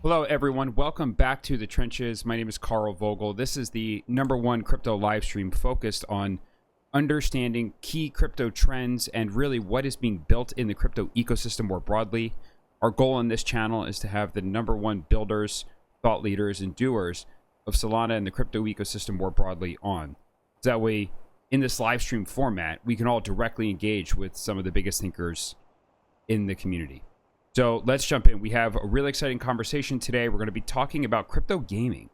Hello, everyone. Welcome back to the trenches. My name is Carl Vogel. This is the #1 crypto live stream focused on understanding key crypto trends and really what is being built in the crypto ecosystem more broadly. Our goal on this channel is to have the #1 builders, thought leaders, and doers of Solana and the crypto ecosystem more broadly on. So that way, in this live stream format, we can all directly engage with some of the biggest thinkers in the community. So let's jump in. We have a really exciting conversation today. We're going to be talking about crypto gaming.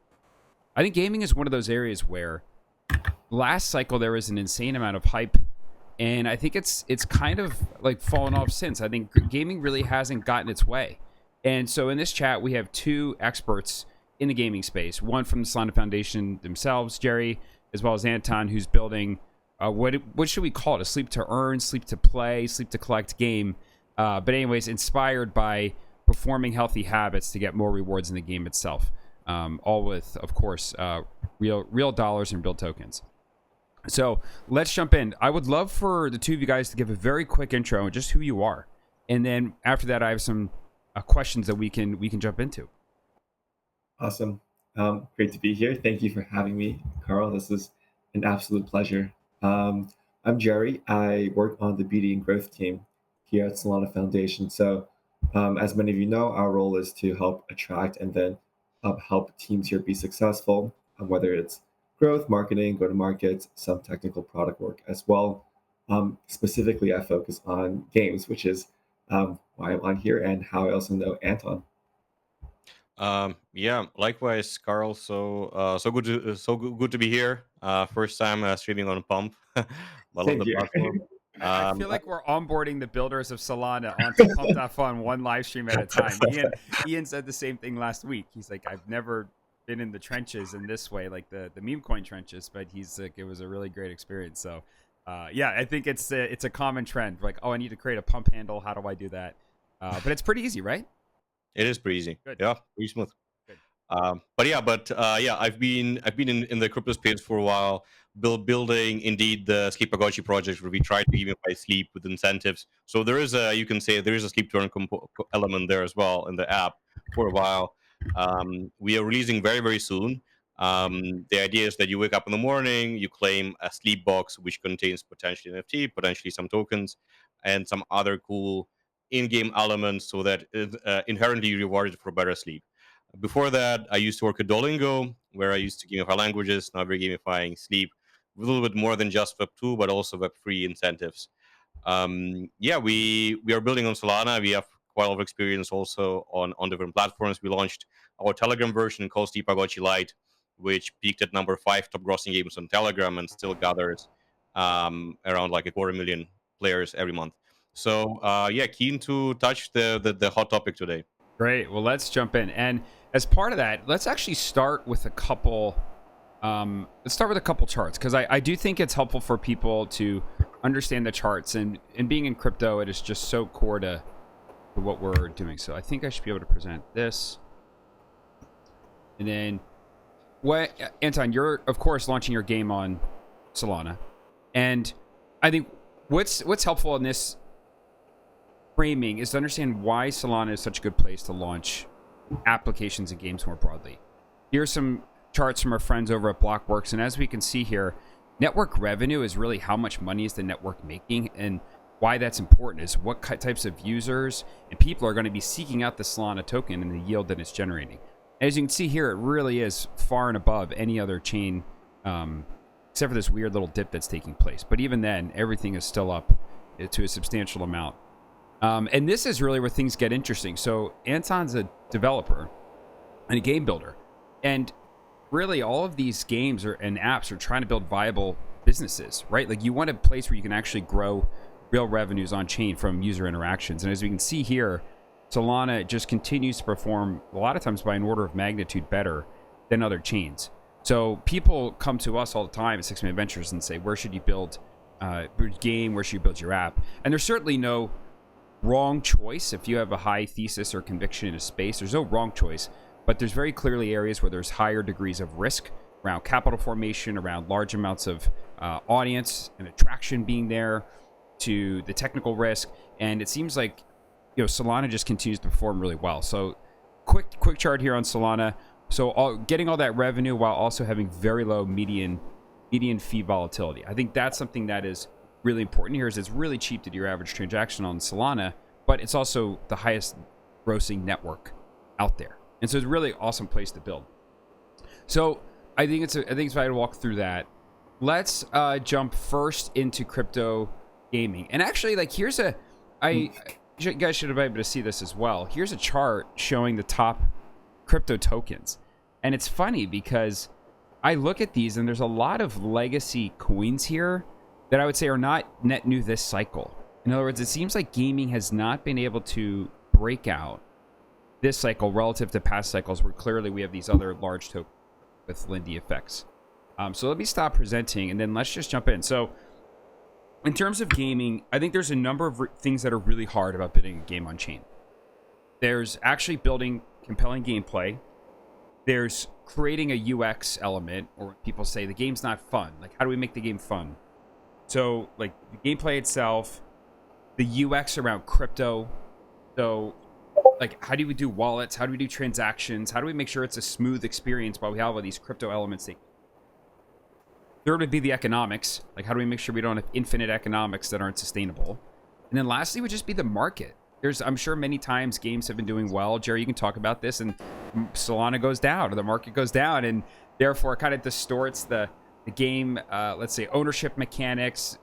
I think gaming is one of those areas where last cycle there was an insane amount of hype, and I think it's kind of like fallen off since. I think gaming really hasn't gotten its way. And so in this chat, we have two experts in the gaming space. One from the Solana Foundation themselves, Jerry, as well as Anton, who's building what should we call it? A sleep to earn, sleep to play, sleep to collect game. But anyways, inspired by performing healthy habits to get more rewards in the game itself. All with, of course, real dollars and real tokens. So let's jump in. I would love for the two of you guys to give a very quick intro on just who you are. And then after that, I have some questions that we can jump into. Awesome. Great to be here. Thank you for having me, Carl. This is an absolute pleasure. I'm Jerry. I work on the beauty and growth team here at Solana Foundation. So, as many of you know, our role is to help attract and then help teams here be successful, whether it's growth, marketing, go-to-market, some technical product work as well. Specifically, I focus on games, which is why I'm on here and how I also know Anton. Yeah, likewise, Carl. So good to be here. First time streaming on Pump. I love Same the here. platform. I feel like we're onboarding the builders of Solana onto Pump.fun one live stream at a time. Ian said the same thing last week. He's like, I've never been in the trenches in this way, like the meme coin trenches, but he's like, it was a really great experience. So yeah, I think it's a common trend. Like, oh, I need to create a pump handle. How do I do that? But it's pretty easy, right? It is pretty easy. Good. Yeah, pretty smooth. Good. But I've been in the crypto space for a while, building indeed the Sleepagotchi project where we try to gamify sleep with incentives. So there is a, you can say there is a sleep to earn element there as well in the app for a while. We are releasing very, very soon. The idea is that you wake up in the morning, you claim a sleep box which contains potentially NFT, potentially some tokens, and some other cool in-game elements, so that it inherently rewarded for better sleep. Before that, I used to work at Duolingo, where I used to gamify languages. Now we're gamifying sleep, with a little bit more than just Web2, but also Web3 incentives. Yeah, we are building on Solana. We have quite a lot of experience also on different platforms. We launched our Telegram version called Sleepagotchi Lite, which peaked at number 5 top grossing games on Telegram and still gathers around like 250,000 players every month. So yeah, keen to touch the hot topic today. Great. Well, let's jump in. And as part of that, let's actually start with a couple. Let's start with a couple charts, because I do think it's helpful for people to understand the charts. And being in crypto, it is just so core to what we're doing. So I think I should be able to present this. And then, Anton, you're of course launching your game on Solana, and I think what's helpful in this framing is to understand why Solana is such a good place to launch applications and games more broadly. Here's some charts from our friends over at Blockworks, and as we can see here, network revenue is really how much money is the network making, and why that's important is what types of users and people are going to be seeking out the Solana token and the yield that it's generating. As you can see here, it really is far and above any other chain, except for this weird little dip that's taking place. But even then, everything is still up to a substantial amount. And this is really where things get interesting. So Anton's a developer and a game builder. And really all of these games and apps are trying to build viable businesses, right? Like you want a place where you can actually grow real revenues on chain from user interactions. And as we can see here, Solana just continues to perform a lot of times by an order of magnitude better than other chains. So people come to us all the time at 6 Man Ventures and say, where should you build your game? Where should you build your app? And there's certainly no wrong choice. If you have a high thesis or conviction in a space, there's no wrong choice, but there's very clearly areas where there's higher degrees of risk around capital formation, around large amounts of audience and attraction being there, to the technical risk. And it seems like, Solana just continues to perform really well. So quick chart here on Solana. So getting all that revenue while also having very low median fee volatility. I think that's something that is really important here. Is it's really cheap to do your average transaction on Solana, but it's also the highest grossing network out there, and so it's a really awesome place to build. So I think it's valuable to walk through that. Let's jump first into crypto gaming, and actually, like, you guys should have been able to see this as well. Here's a chart showing the top crypto tokens. And it's funny because I look at these and there's a lot of legacy coins here that I would say are not net new this cycle. In other words, it seems like gaming has not been able to break out this cycle relative to past cycles where clearly we have these other large tokens with Lindy effects. So let me stop presenting and then let's just jump in. So in terms of gaming, I think there's a number of things that are really hard about building a game on chain. There's actually building compelling gameplay. There's creating a UX element, or people say the game's not fun. Like, how do we make the game fun? So, like, the gameplay itself, the UX around crypto. So, like, how do we do wallets? How do we do transactions? How do we make sure it's a smooth experience while we have all these crypto elements? Third would be the economics. Like, how do we make sure we don't have infinite economics that aren't sustainable? And then lastly would just be the market. I'm sure many times games have been doing well. Jerry, you can talk about this, and Solana goes down or the market goes down, and therefore it kind of distorts the game. Let's say ownership mechanics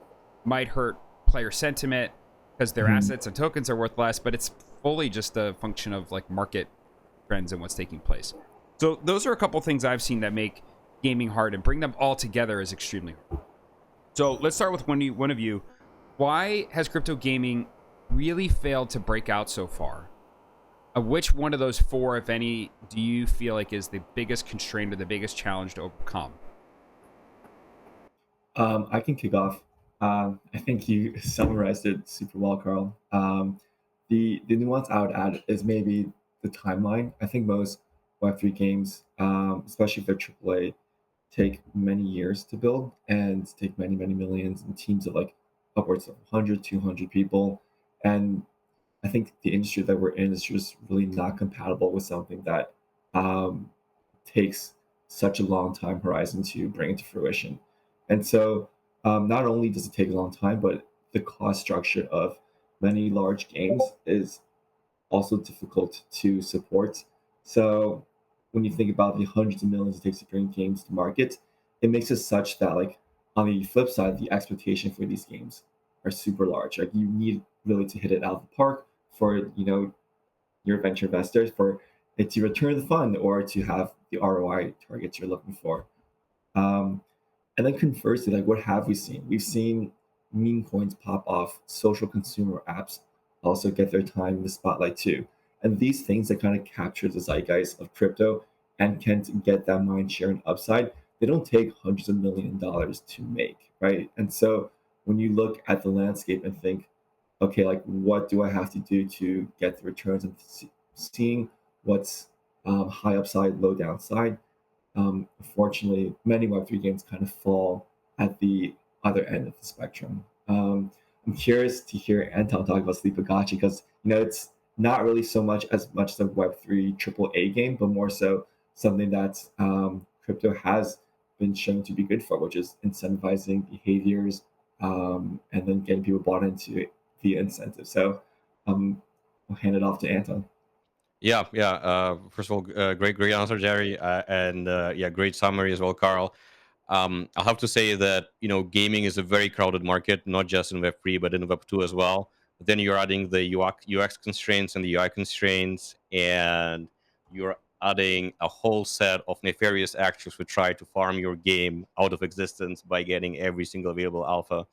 might hurt player sentiment because their assets and tokens are worth less, but it's fully just a function of like market trends and what's taking place. So those are a couple things I've seen that make gaming hard, and bring them all together is extremely hard. So let's start with one of you. Why has crypto gaming really failed to break out so far? Which one of those four, if any, do you feel like is the biggest constraint or the biggest challenge to overcome? I can kick off. I think you summarized it super well, Carl. The nuance I would add is maybe the timeline. I think most Web3 games, especially if they're AAA, take many years to build and take many, many millions and teams of like upwards of 100, 200 people. And I think the industry that we're in is just really not compatible with something that takes such a long time horizon to bring into fruition. And so not only does it take a long time, but the cost structure of many large games is also difficult to support. So when you think about the hundreds of millions it takes to bring games to market, it makes it such that, like, on the flip side, the expectation for these games are super large. Like, you need really to hit it out of the park for your venture investors, for it to return the fund or to have the ROI targets you're looking for. And then conversely, like, what have we seen? We've seen meme coins pop off, social consumer apps also get their time in the spotlight too. And these things that kind of capture the zeitgeist of crypto and can get that mind share and upside, they don't take hundreds of $1 millions to make, right? And so when you look at the landscape and think, okay, like, what do I have to do to get the returns, and seeing what's high upside, low downside, unfortunately, many Web3 games kind of fall at the other end of the spectrum. I'm curious to hear Anton talk about Sleepagotchi because it's not really so much as a Web3 AAA game, but more so something that crypto has been shown to be good for, which is incentivizing behaviors and then getting people bought into it via incentive. So I'll hand it off to Anton. Yeah. First of all, great answer, Jerry, and yeah, great summary as well, Carl. I'll have to say that gaming is a very crowded market, not just in Web3 but in Web2 as well. But then you're adding the UX constraints and the UI constraints, and you're adding a whole set of nefarious actors who try to farm your game out of existence by getting every single available alpha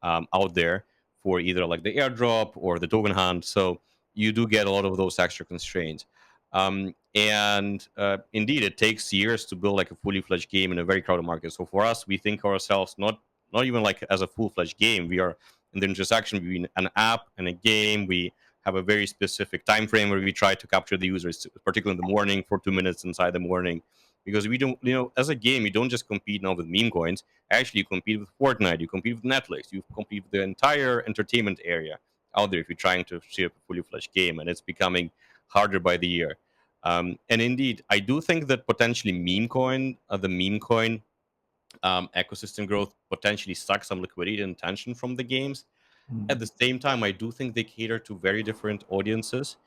out there for either like the airdrop or the token hunt. So you do get a lot of those extra constraints. And indeed, it takes years to build like a fully fledged game in a very crowded market. So for us, we think ourselves not even like as a full fledged game. We are in the intersection between an app and a game. We have a very specific time frame where we try to capture the users, particularly in the morning for 2 minutes inside the morning. Because we don't, as a game, you don't just compete now with meme coins. Actually, you compete with Fortnite, you compete with Netflix, you compete with the entire entertainment area out there if you're trying to shape a fully fledged game, and it's becoming harder by the year. And indeed, I do think that potentially the meme coin ecosystem growth potentially sucks some liquidity and tension from the games. At the same time, I do think they cater to very different audiences,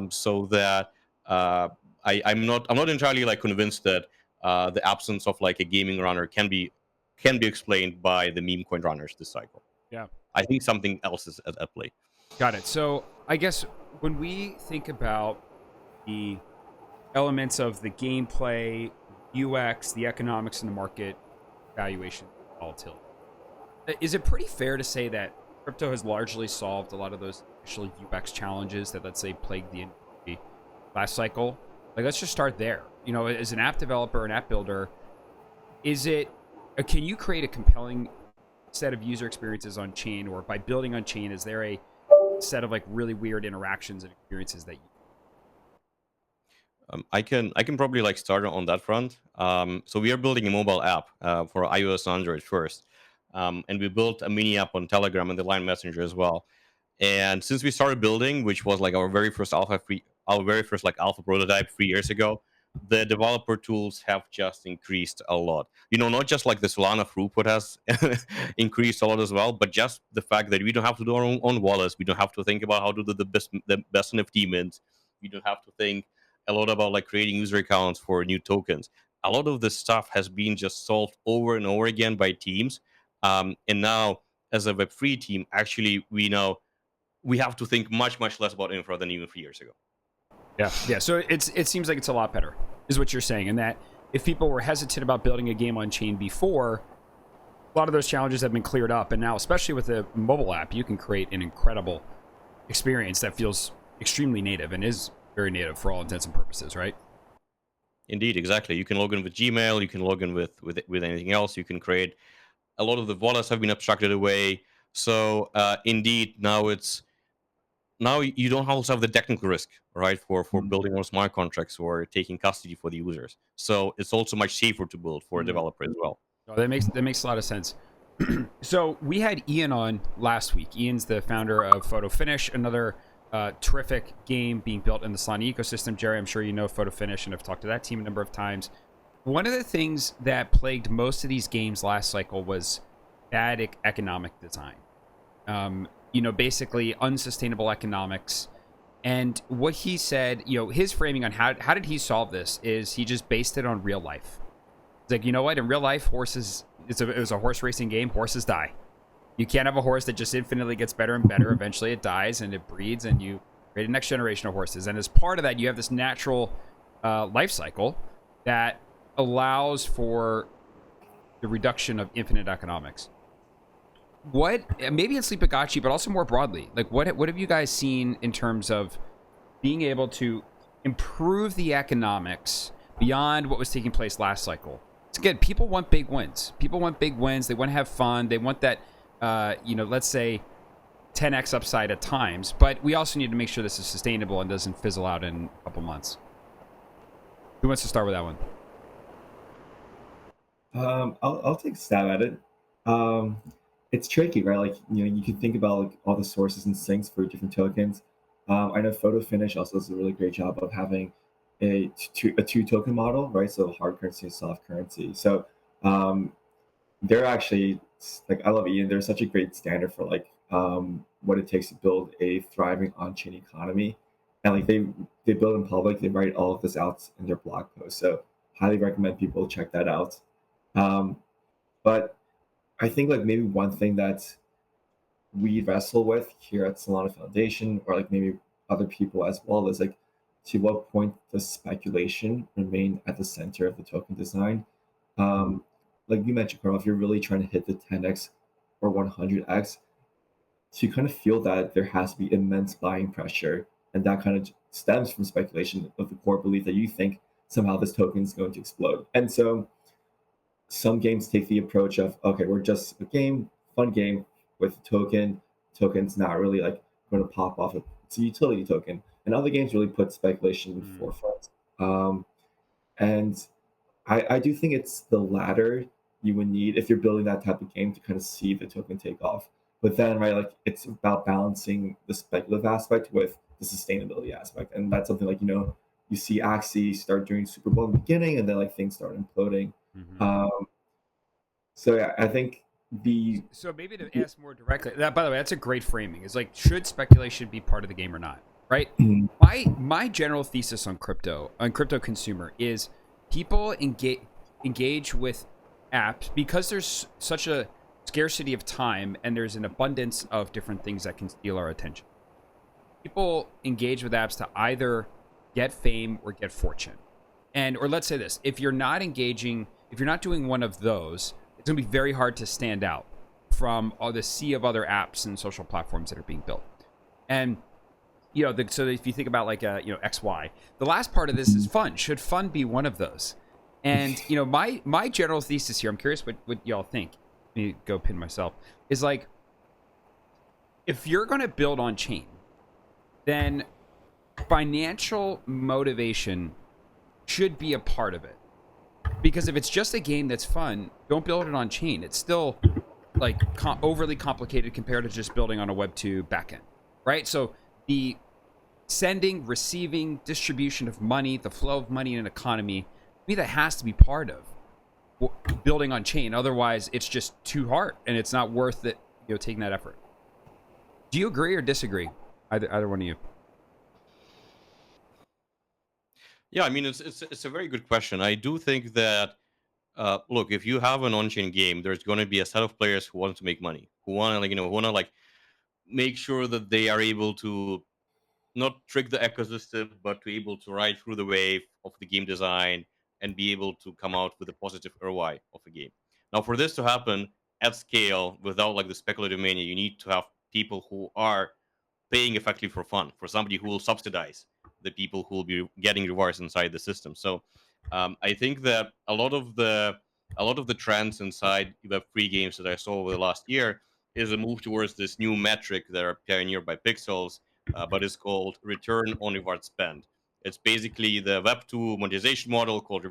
so that uh, I'm not entirely like convinced that the absence of like a gaming runner can be explained by the meme coin runners this cycle. Yeah. I think something else is at play. Got it. So I guess when we think about the elements of the gameplay, UX, the economics, and the market valuation volatility, is it pretty fair to say that crypto has largely solved a lot of those initial UX challenges that, let's say, plagued the industry last cycle? Like, let's just start there. As an app developer, an app builder, can you create a compelling set of user experiences on chain, or by building on chain, is there a set of like really weird interactions and experiences that you I can probably like start on that front. So we are building a mobile app for iOS and Android first, and we built a mini app on Telegram and the Line Messenger as well. And since we started building, which was like our very first like alpha prototype 3 years ago, the developer tools have just increased a lot. Not just like the Solana throughput has increased a lot as well, but just the fact that we don't have to do our own wallets, we don't have to think about how to do the best NFT mints, we don't have to think a lot about like creating user accounts for new tokens. A lot of this stuff has been just solved over and over again by teams, and now as a Web3 team, actually we know we have to think much less about infra than even 3 years ago. Yeah. So it seems like it's a lot better, is what you're saying, and that if people were hesitant about building a game on chain before, a lot of those challenges have been cleared up, and now, especially with the mobile app, you can create an incredible experience that feels extremely native and is very native for all intents and purposes, right? Indeed, exactly. You can log in with Gmail, you can log in with anything else. You can create a lot of the wallets have been abstracted away. So indeed, now you don't also have the technical risk, right, for building more smart contracts or taking custody for the users. So it's also much safer to build for a developer as well. Oh, that makes a lot of sense. So we had Ian on last week. Ian's the founder of Photo Finish, another terrific game being built in the Solana ecosystem. Jerry, I'm sure you know Photo Finish and have talked to that team a number of times. One of the things that plagued most of these games last cycle was bad economic design. Basically unsustainable economics. And what he said, his framing on how did he solve this is he just based it on real life. It's like, you know what? In real life, it was a horse racing game. Horses die. You can't have a horse that just infinitely gets better and better. Eventually it dies and it breeds and you create a next generation of horses. And as part of that, you have this natural life cycle that allows for the reduction of infinite economics. What, maybe in Sleepagotchi, but also more broadly, like what have you guys seen in terms of being able to improve the economics beyond what was taking place last cycle? It's good. People want big wins. People want big wins. They want to have fun. They want that, let's say 10x upside at times, but we also need to make sure this is sustainable and doesn't fizzle out in a couple months. Who wants to start with that one? I'll take a stab at it. It's tricky, right? Like, you can think about like all the sources and sinks for different tokens. I know Photo Finish also does a really great job of having a two token model, right? So hard currency and soft currency. So they're actually, like, I love Ian. They're such a great standard for like what it takes to build a thriving on-chain economy. And like they build in public, they write all of this out in their blog post. So highly recommend people check that out. But I think like maybe one thing that we wrestle with here at Solana Foundation, or like maybe other people as well, is like, to what point does speculation remain at the center of the token design? Um, like you mentioned, Carl, if you're really trying to hit the 10x or 100x, to kind of feel that there has to be immense buying pressure, and that kind of stems from speculation of the core belief that you think somehow this token is going to explode. And so some games take the approach of, okay, we're just a game, fun game with a token. Token's not really like going to pop off. It's a utility token. And other games really put speculation in the forefront. And I do think it's the latter you would need if you're building that type of game to kind of see the token take off. But then, right, like it's about balancing the speculative aspect with the sustainability aspect. And that's something like, you see Axie start doing super well in the beginning, and then like things start imploding. Mhm. So yeah, I think the So maybe to ask more directly, that by the way, that's a great framing. Is like, should speculation be part of the game or not? Right. My general thesis on crypto consumer is people engage with apps because there's such a scarcity of time and there's an abundance of different things that can steal our attention. People engage with apps to either get fame or get fortune. And or let's say this, if you're not doing one of those, it's going to be very hard to stand out from all the sea of other apps and social platforms that are being built. And so if you think about like XY, the last part of this is fun. Should fun be one of those? And my general thesis here, I'm curious what y'all think. Let me go pin myself. Is like, if you're going to build on chain, then financial motivation should be a part of it. Because if it's just a game that's fun, don't build it on chain. It's still like overly complicated compared to just building on a Web 2 backend, right? So the sending, receiving, distribution of money, the flow of money in an economy, to me that has to be part of building on chain. Otherwise, it's just too hard and it's not worth it, taking that effort. Do you agree or disagree? Either one of you. Yeah, I mean, it's a very good question. I do think that look, if you have an on-chain game, there's going to be a set of players who want to make money, who want to make sure that they are able to not trick the ecosystem, but to able to ride through the wave of the game design and be able to come out with a positive ROI of a game. Now, for this to happen at scale without like the speculative mania, you need to have people who are paying effectively for fun, for somebody who will subsidize the people who will be getting rewards inside the system. So I think that a lot of the trends inside Web3 games that I saw over the last year is a move towards this new metric that are pioneered by Pixels, but it's called return on reward spend. It's basically the Web2 monetization model called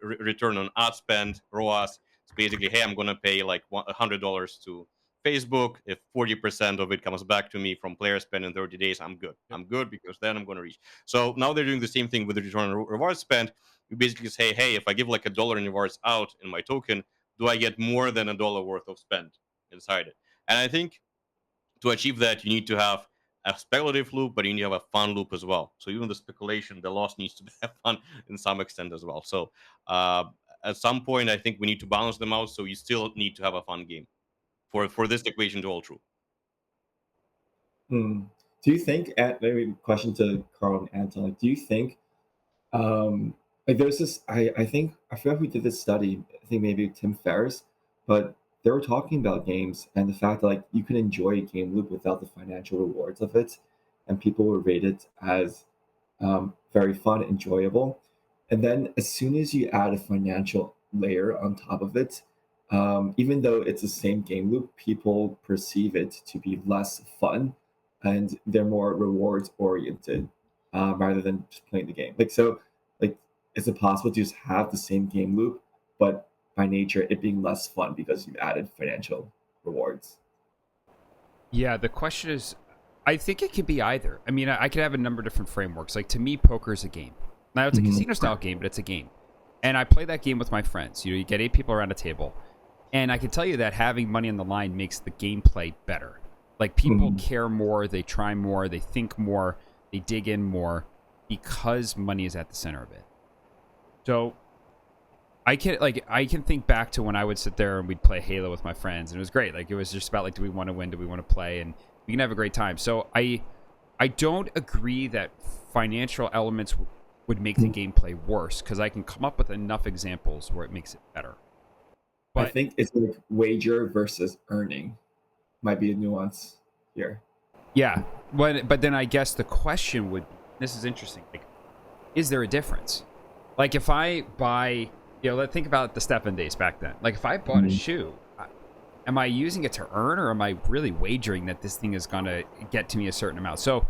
return on ad spend, ROAS. It's basically, hey, I'm going to pay like $100 to Facebook. If 40% of it comes back to me from player spend in 30 days, I'm good. Yep. I'm good because then I'm going to reach. So now they're doing the same thing with the return on reward spend. You basically say, hey, if I give like $1 in rewards out in my token, do I get more than $1 worth of spend inside it? And I think to achieve that, you need to have a speculative loop, but you need to have a fun loop as well. So even the speculation, the loss needs to have fun in some extent as well. So at some point, I think we need to balance them out. So you still need to have a fun game for this equation to hold true. Do you think, maybe question to Carl and Anton, like, do you think, like there's this, I think, I forgot who did this study, I think maybe Tim Ferriss, but they were talking about games and the fact that like you can enjoy a game loop without the financial rewards of it, and people will rate it as very fun, enjoyable. And then as soon as you add a financial layer on top of it, even though it's the same game loop, people perceive it to be less fun and they're more rewards oriented rather than just playing the game. Like, so, like, is it possible to just have the same game loop, but by nature it being less fun because you've added financial rewards? Yeah, the question is, I think it could be either. I mean, I could have a number of different frameworks. Like, to me, poker is a game. Now, it's a casino style game, but it's a game. And I play that game with my friends. You get 8 people around a table. And I can tell you that having money on the line makes the gameplay better. Like, people care more, they try more, they think more, they dig in more because money is at the center of it. So I can think back to when I would sit there and we'd play Halo with my friends, and it was great. Like, it was just about, like, do we want to win, do we want to play, and we can have a great time. So I don't agree that financial elements would make the gameplay worse, because I can come up with enough examples where it makes it better. I think it's like wager versus earning might be a nuance here. Yeah, but then I guess the question would be, this is interesting, like, is there a difference? Like, if I buy, let's think about the Stefan days back then. Like, if I bought a shoe, am I using it to earn, or am I really wagering that this thing is going to get to me a certain amount? So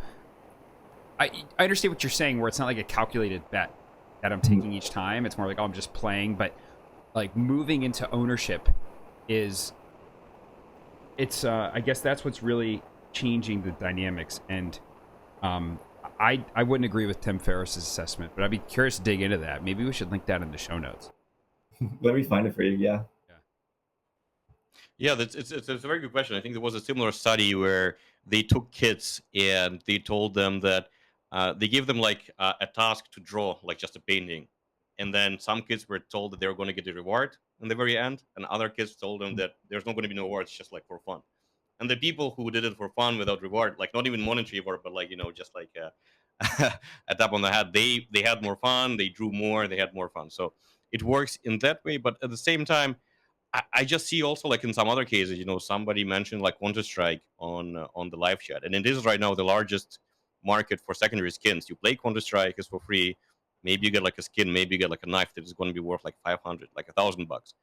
I understand what you're saying, where it's not like a calculated bet that I'm taking each time. It's more like, oh, I'm just playing. But like, moving into ownership I guess that's what's really changing the dynamics. And I wouldn't agree with Tim Ferriss's assessment, but I'd be curious to dig into that. Maybe we should link that in the show notes. Let me find it for you. Yeah. Yeah, it's a very good question. I think there was a similar study where they took kids and they told them that they gave them like a task to draw, like just a painting, and then some kids were told that they were going to get a reward in the very end, and other kids told them that there's not going to be no rewards, just like for fun. And the people who did it for fun without reward, like not even monetary reward, but like just like a tap on the head, they had more fun, they drew more, they had more fun. So it works in that way, but at the same time I just see also like in some other cases, somebody mentioned like Counter Strike on the live chat, and it is right now the largest market for secondary skins. You play Counter Strike, is for free. Maybe you get like a skin, maybe you get like a knife that is going to be worth like 500, like $1,000,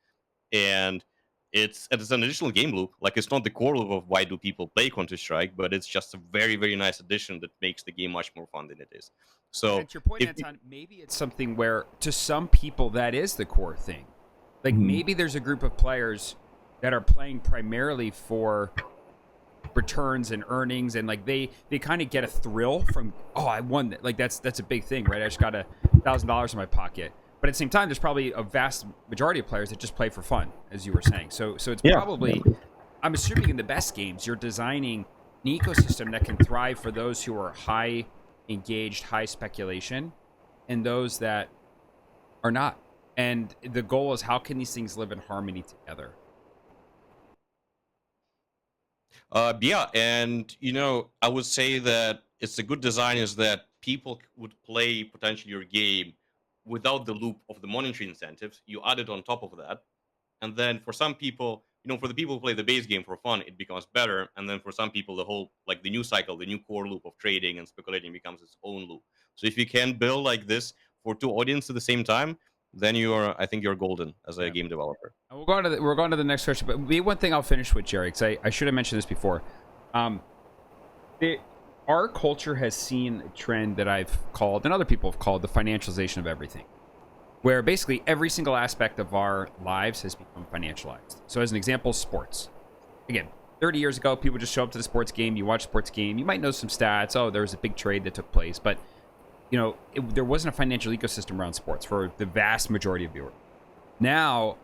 and it's an additional game loop. Like it's not the core loop of why do people play Counter Strike, but it's just a very very nice addition that makes the game much more fun than it is. So And to your point, if Anton, maybe it's something where to some people that is the core thing. Like maybe there's a group of players that are playing primarily for returns and earnings, and like they kind of get a thrill from, oh, I won that. Like that's a big thing, right? I just got $1,000 in my pocket. But at the same time, there's probably a vast majority of players that just play for fun, as you were saying. So it's probably, I'm assuming in the best games, you're designing an ecosystem that can thrive for those who are high engaged, high speculation, and those that are not. And the goal is, how can these things live in harmony together? Yeah, and I would say that it's a good design is that people would play potentially your game without the loop of the monetary incentives. You add it on top of that, and then for some people, for the people who play the base game for fun, it becomes better. And then for some people, the whole like the new cycle, the new core loop of trading and speculating becomes its own loop. So if you can build like this for two audiences at the same time, then I think you're golden as a game developer. And we're going to the next question, but maybe one thing I'll finish with, Jerry, because I should have mentioned this before. Our culture has seen a trend that I've called, and other people have called, the financialization of everything, where basically every single aspect of our lives has become financialized. So as an example, sports. Again, 30 years ago, people just show up to the sports game, you watch sports game, you might know some stats, oh, there was a big trade that took place, but there wasn't a financial ecosystem around sports for the vast majority of viewers. Now,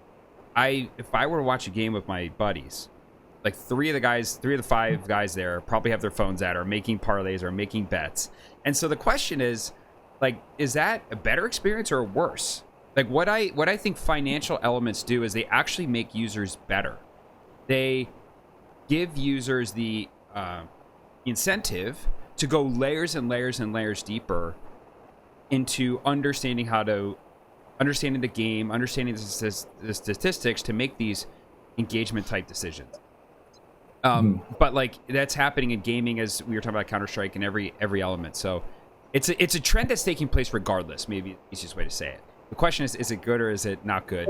if I were to watch a game with my buddies, like three of the five guys there probably have their phones out, or making parlays, or making bets. And so the question is, like, is that a better experience or worse? Like what I think financial elements do is they actually make users better. They give users the incentive to go layers and layers and layers deeper into understanding the game, understanding the statistics to make these engagement type decisions. But like that's happening in gaming, as we were talking about Counter-Strike, and every element. So it's a trend that's taking place regardless. Maybe the easiest way to say it. The question is it good or is it not good?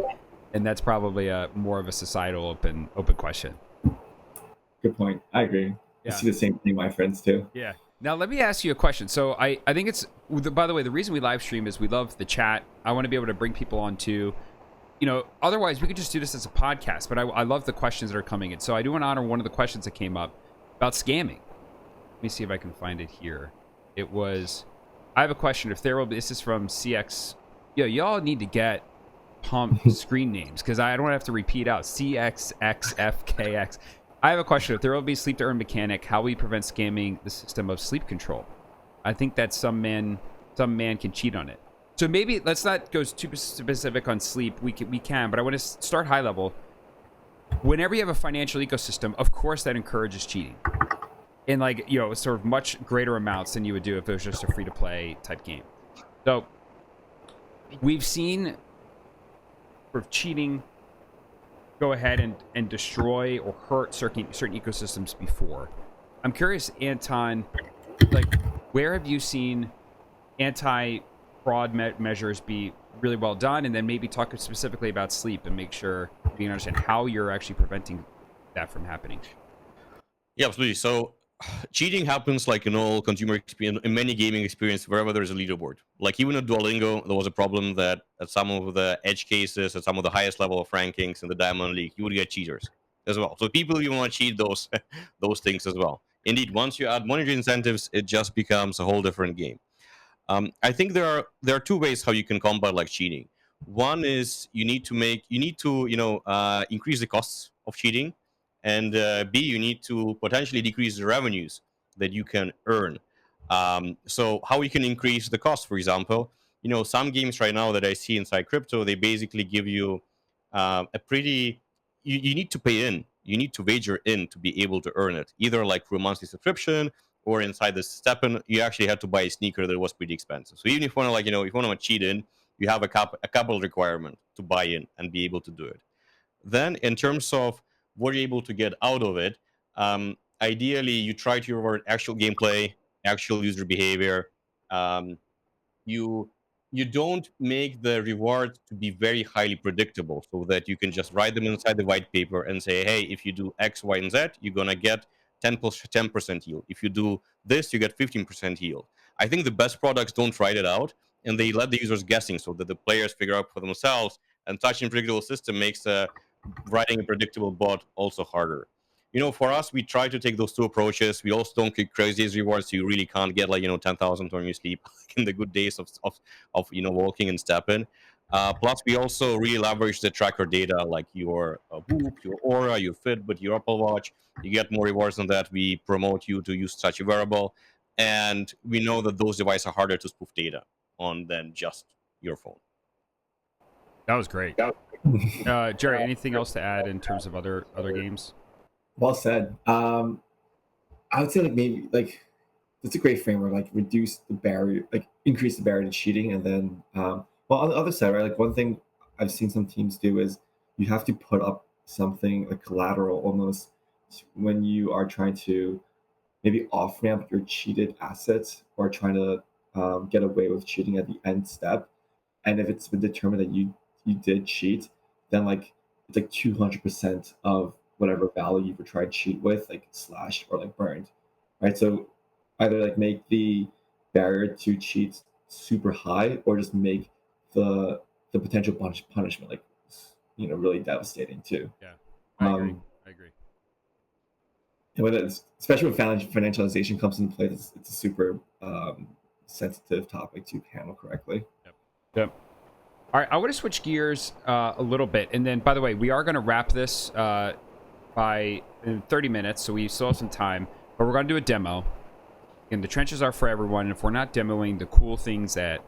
And that's probably more of a societal open question. Good point. I agree. Yeah. I see the same thing, my friends too. Yeah. Now, let me ask you a question. So I think it's, by the way, the reason we live stream is we love the chat. I want to be able to bring people on too. Otherwise we could just do this as a podcast, but I love the questions that are coming in. So I do want to honor one of the questions that came up about scamming. Let me see if I can find it here. I have a question. This is from CX. Y'all need to get pump screen names, because I don't have to repeat out CXXFKX. I have a question. If there will be sleep to earn mechanic, how will you prevent scamming the system of sleep control? I think that some man can cheat on it. So maybe let's not go too specific on sleep. We can, but I want to start high level. Whenever you have a financial ecosystem, of course that encourages cheating in sort of much greater amounts than you would do if it was just a free to play type game. So we've seen sort of cheating go ahead and destroy or hurt certain ecosystems before. I'm curious, Anton, where have you seen anti-fraud measures be really well done? And then maybe talk specifically about sleep and make sure we can understand how you're actually preventing that from happening. Yeah, absolutely. So cheating happens like in all consumer experience, in many gaming experience, wherever there's a leaderboard. Like even at Duolingo, there was a problem that at some of the edge cases, at some of the highest level of rankings in the Diamond League, you would get cheaters as well. So people, you want to cheat those things as well. indeed, once you add monetary incentives, it just becomes a whole different game. I think there are two ways how you can combat like cheating. One is you need to increase the costs of cheating, and B, you need to potentially decrease the revenues that you can earn. So how you can increase the cost, for example, some games right now that I see inside crypto, they basically give you a pretty you need to pay in, you need to wager in to be able to earn it, either like through a monthly subscription or inside the steppen, you actually had to buy a sneaker that was pretty expensive. So even if you want to if you want to cheat in, you have a capital requirement to buy in and be able to do it. Then in terms of what you're able to get out of it, ideally you try to reward actual gameplay, actual user behavior. Um, you you don't make the rewards to be very highly predictable so that you can just write them inside the white paper and say, hey, if you do X, Y, and Z, you're gonna get 10% yield. If you do this, you get 15% yield. I think the best products don't write it out, and they let the users guessing so that the players figure out for themselves, and such unpredictable system makes writing a predictable bot also harder. For us, we try to take those two approaches. We also don't get crazy rewards. So you really can't get 10,000 when you sleep in the good days of walking and stepping. Plus, we also really leverage the tracker data, like your Whoop, your Aura, your Fitbit, your Apple Watch. You get more rewards than that. We promote you to use such a wearable, and we know that those devices are harder to spoof data on than just your phone. That was great. Jerry, anything else to add in terms of other games? Well said. I would say maybe it's a great framework. Reduce the barrier, increase the barrier to cheating, and then well, on the other side, right? One thing I've seen some teams do is you have to put up something like collateral almost when you are trying to maybe off ramp your cheated assets or trying to get away with cheating at the end step. And if it's been determined that you did cheat, then it's 200% of whatever value you were trying to cheat with, slashed or burned, right? So either make the barrier to cheat super high, or just make the potential punishment really devastating too. Yeah, I agree. And especially when financialization comes into play, it's a super sensitive topic to handle correctly. Yep. All right, I want to switch gears a little bit, and then, by the way, we are going to wrap this in 30 minutes, so we still have some time, but we're going to do a demo. And the trenches are for everyone, and if we're not demoing the cool things that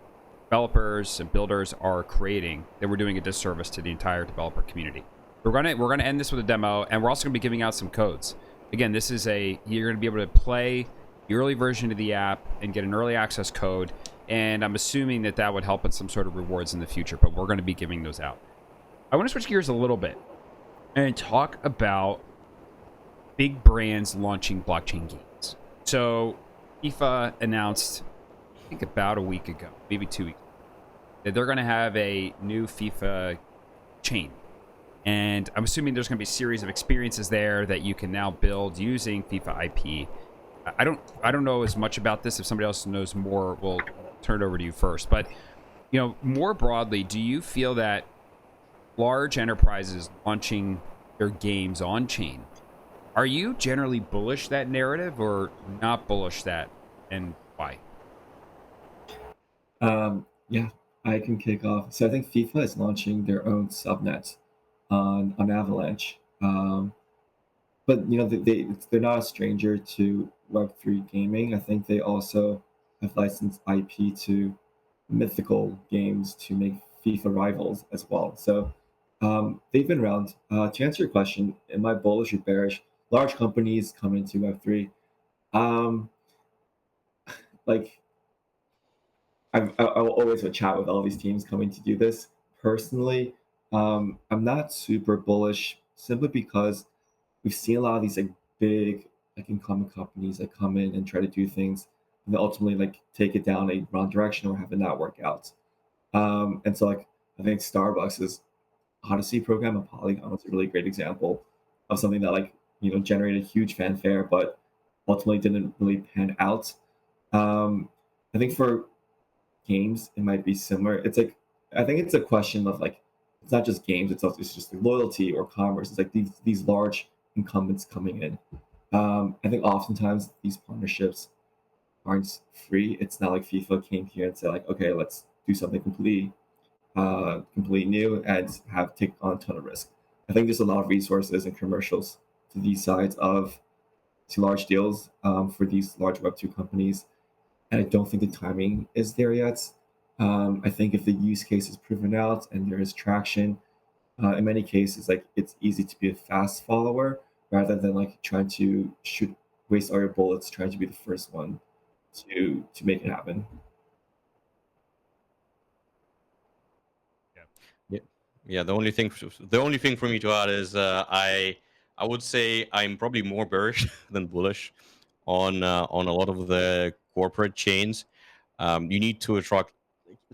developers and builders are creating, then we're doing a disservice to the entire developer community. We're gonna end this with a demo, and we're also going to be giving out some codes. Again, this is you're going to be able to play the early version of the app and get an early access code, and I'm assuming that would help with some sort of rewards in the future, but we're going to be giving those out. I want to switch gears a little bit and talk about big brands launching blockchain games. So FIFA announced, I think about a week ago, maybe 2 weeks, that they're going to have a new FIFA chain. And I'm assuming there's going to be a series of experiences there that you can now build using FIFA IP. I don't know as much about this. If somebody else knows more, we'll turn it over to you first. But more broadly, do you feel that large enterprises launching their games on chain, are you generally bullish that narrative or not bullish that, and why? Yeah, I can kick off. So I think FIFA is launching their own subnet on Avalanche. But they're not a stranger to Web3 gaming. I think they also have licensed IP to mythical games to make FIFA rivals as well. So they've been around. To answer your question, am I bullish or bearish? Large companies come into Web3. I'll always have a chat with all these teams coming to do this. Personally, I'm not super bullish simply because we've seen a lot of these big incumbent companies that come in and try to do things and then ultimately take it down a wrong direction or have it not work out. And so I think Starbucks' Odyssey program and Polygon was a really great example of something that generated huge fanfare but ultimately didn't really pan out. I think for games it might be similar. It's I think it's a question of it's not just games, it's just loyalty or commerce. It's these large incumbents coming in. I think oftentimes these partnerships aren't free. It's not like FIFA came here and said like, okay, let's do something completely new and have take on a ton of risk. I think there's a lot of resources and commercials to these sides of to large deals for these large Web2 companies. And I don't think the timing is there yet. I think if the use case is proven out and there is traction, in many cases, like it's easy to be a fast follower rather than like trying to shoot waste all your bullets trying to be the first one to make it happen. Yeah, yeah. The only thing for me to add is I would say I'm probably more bearish than bullish on a lot of the corporate chains. You need to attract.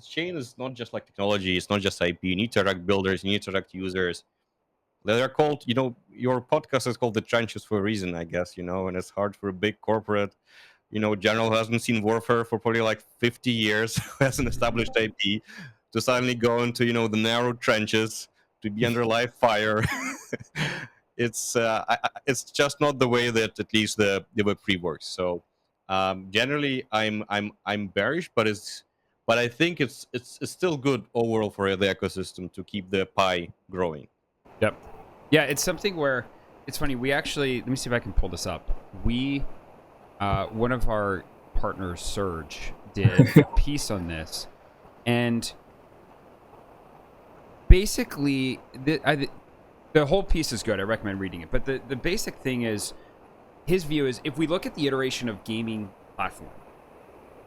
Chain is not just like technology. It's not just IP. You need to attract builders. You need to attract users. They're called, your podcast is called The Trenches for a reason, I guess, and it's hard for a big corporate, general who hasn't seen warfare for probably like 50 years, who hasn't established IP, to suddenly go into, the narrow trenches, to be under live fire. It's just not the way that at least the Web3 works. So generally, I'm bearish, but I think it's still good overall for the ecosystem to keep the pie growing. Yep. Yeah, it's something where it's funny. We actually, let me see if I can pull this up. One of our partners, Surge, did a piece on this, and basically, the whole piece is good. I recommend reading it. But the basic thing is, his view is, if we look at the iteration of gaming platform,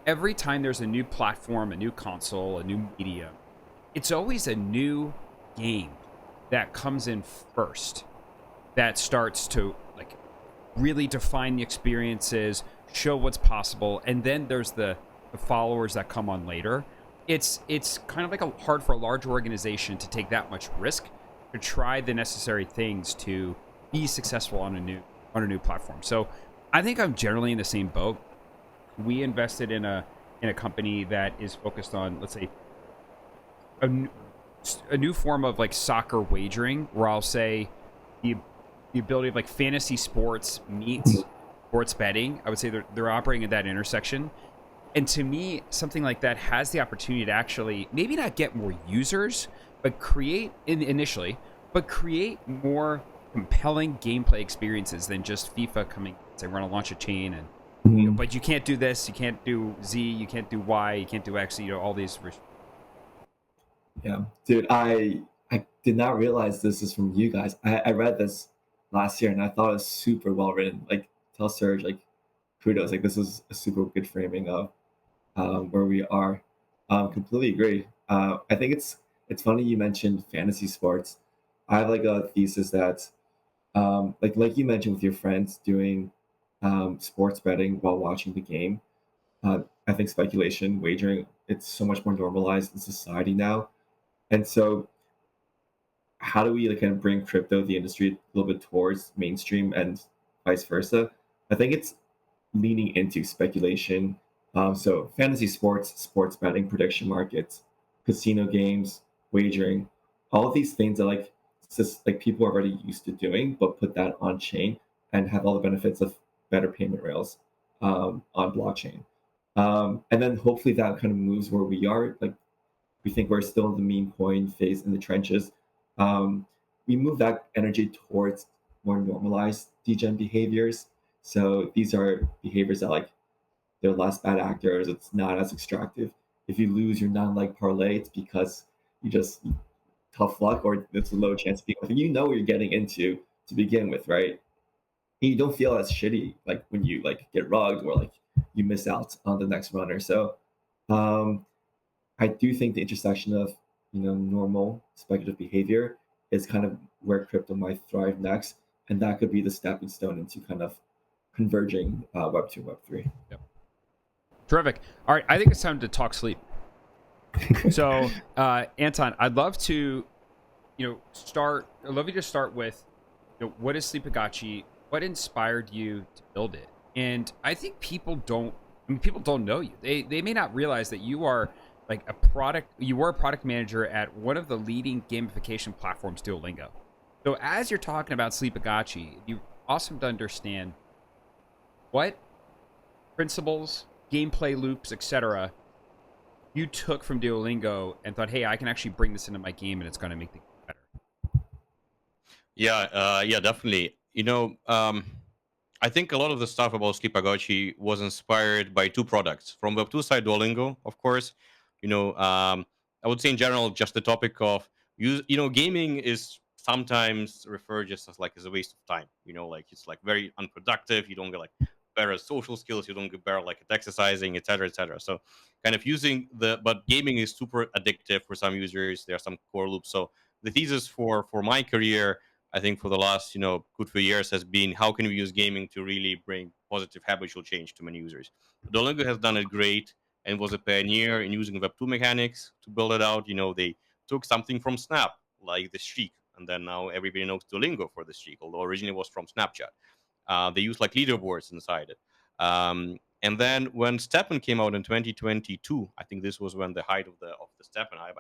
every time there's a new platform, a new console, a new medium, it's always a new game that comes in first, that starts to like really define the experiences, show what's possible, and then there's the followers that come on later. It's kind of like hard for a large organization to take that much risk to try the necessary things to be successful on a new platform. So I think I'm generally in the same boat. We invested in a company that is focused on, let's say, a new form of like soccer wagering, where I'll say the ability of like fantasy sports meets sports betting. I would say they're operating at that intersection. And to me, something like that has the opportunity to actually maybe not get more users, but create more compelling gameplay experiences than just FIFA coming and saying we're going to launch a chain and but you can't do this, you can't do Z, you can't do Y, you can't do X, all these. Yeah, dude, I did not realize this is from you guys. I read this last year and I thought it was super well written. Like, tell Serge, like, kudos. Like, this is a super good framing of where we are. Completely agree. I think it's funny you mentioned fantasy sports. I have like a thesis that like you mentioned with your friends doing sports betting while watching the game. I think speculation, wagering, it's so much more normalized in society now. And so, how do we like kind of bring crypto, the industry, a little bit towards mainstream and vice versa? I think it's leaning into speculation. So, fantasy sports, sports betting, prediction markets, casino games, wagering, all of these things that like just like people are already used to doing, but put that on chain and have all the benefits of better payment rails on blockchain. And then hopefully that kind of moves where we are. Like we think we're still in the meme coin phase in the trenches. We move that energy towards more normalized degen behaviors. So these are behaviors that like they're less bad actors. It's not as extractive. If you lose your non-leg parlay, it's because you just tough luck or there's a low chance of being like you know what you're getting into to begin with, right? And you don't feel as shitty like when you like get rugged or like you miss out on the next runner. So um, I do think the intersection of normal speculative behavior is kind of where crypto might thrive next, and that could be the stepping stone into kind of converging Web 2, Web 3. Yep. Terrific. All right, I think it's time to talk sleep. So, Anton, I'd love to, start. I'd love you to start with, what is Sleepagotchi? What inspired you to build it? And I think people don't know you. They may not realize that you are like you were a product manager at one of the leading gamification platforms, Duolingo. So as you're talking about Sleepagotchi, you're awesome to understand what principles, gameplay loops, etc. you took from Duolingo and thought, hey, I can actually bring this into my game and it's going to make things better? Yeah, definitely. I think a lot of the stuff about Sleepagotchi was inspired by two products. From Web2 side, Duolingo, of course. I would say in general, just the topic of gaming is sometimes referred just as like as a waste of time. Like it's like very unproductive. You don't get like better social skills. You don't get better like at exercising, etc., etc. So kind of but gaming is super addictive for some users. There are some core loops. So the thesis for my career, I think, for the last good few years has been how can we use gaming to really bring positive habitual change to many users. Duolingo has done it great and was a pioneer in using Web2 mechanics to build it out. They took something from Snap, like the streak, and then now everybody knows Duolingo for the streak, although originally it was from Snapchat. They use like leaderboards inside it. And then when Steppen came out in 2022, I think this was when the height of the Steppen hype.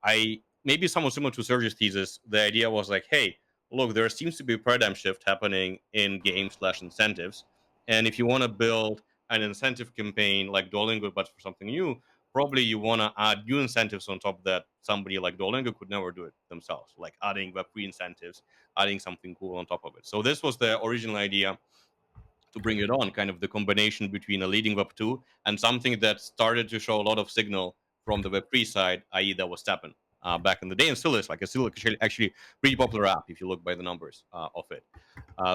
I maybe somewhat similar to Serge's thesis. The idea was like, hey, look, there seems to be a paradigm shift happening in game/incentives, and if you want to build an incentive campaign like Duolingo, but for something new, probably you want to add new incentives on top that somebody like Duolingo could never do it themselves, like adding Web3 incentives, adding something cool on top of it. So this was the original idea to bring it on, kind of the combination between a leading Web2 and something that started to show a lot of signal from the Web3 side, i.e. that was Steppen back in the day, and still is. Like, it's still actually pretty popular app if you look by the numbers of it.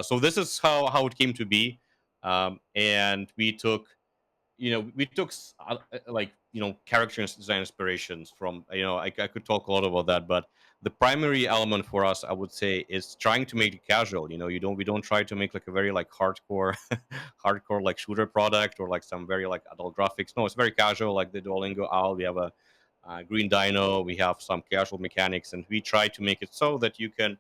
So this is how it came to be. And we took character design inspirations from I could talk a lot about that, but the primary element for us, I would say, is trying to make it casual. We don't try to make like a very like hardcore hardcore like shooter product or like some very like adult graphics. No, it's very casual, like the Duolingo owl. We have a green dino, we have some casual mechanics, and we try to make it so that you can